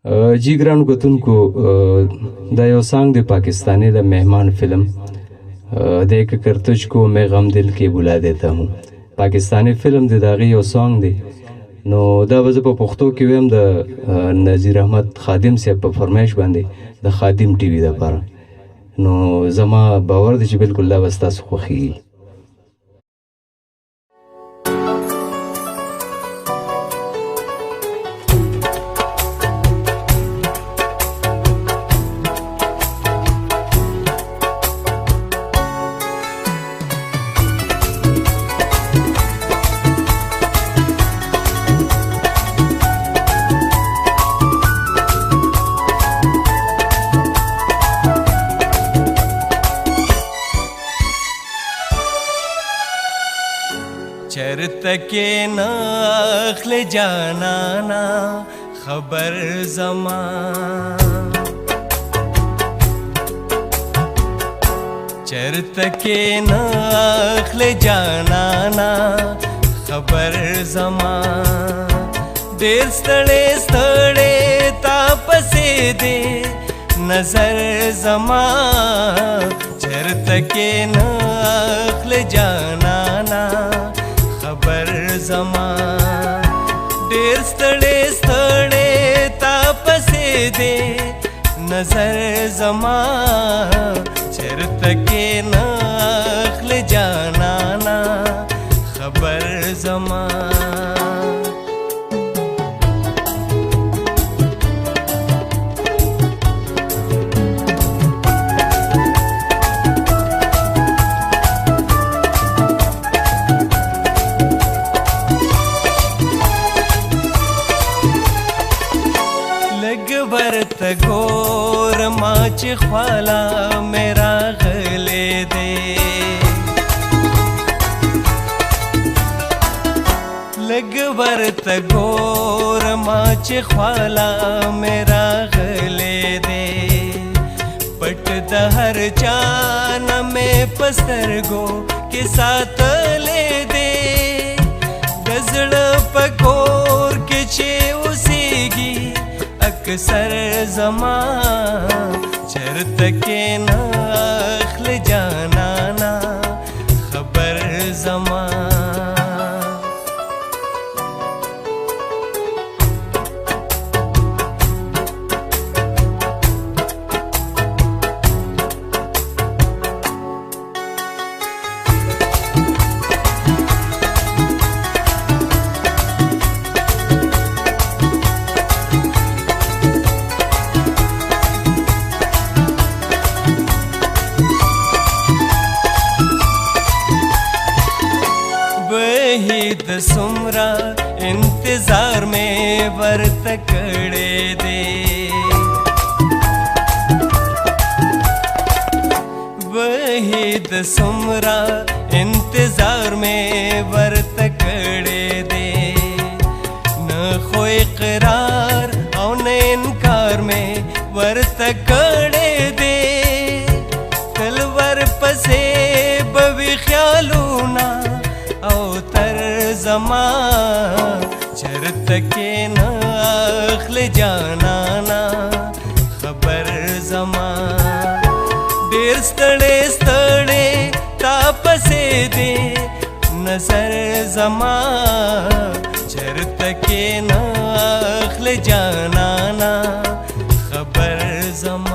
जी ګرانو کتونکو دا یو سانګ د پاکستانی د مهمان فلم د ایک کرتج کو میں غم دل کې بلا دیتا ہوں پاکستانی فلم د داغي یو سانګ دی نو دا به زه په پښتو کې ویم د نذیر احمد خادم صاحب په فرمایش باندې د خادم ټي وي لپاره نو زما باور دی چې بالکل دا به ستاسو خوښیږي चरत के नाखल जानाना खबर जमा चरत के नाखल जानाना खबर जमा देर स्तड़े स्तड़े तापसे दे नजर जमा चरत के नाखल जानाना खबर जमा ढेर स्तड़े स्तड़े तापसे दे नजर जमा चरत के नखल जानाना खबर जमा भरत गोर माच ख्वाला मेरा गले दे लग भरत गोर माच ख्वाला मेरा गले दे पट दहर चान में पसर गो के साथ ले दे गजड़ पकोर के चे उसेगी अक्सर जमा चरत के नखल जानाना खबर जमा वहीद सुमरा इंतजार में वर्त कड़े दे वहीद सुमरा इंतजार में वर्त कड़े दे न खोए करार और न इनकार में वर्त कड़े दे तलवर पसे बवी ख्यालूना अवतर जमा चरत के नखल जानाना खबर जमा ढेर स्तड़े स्तड़े तापसे दे नजर जमा चरत के नखल जानाना खबर जमा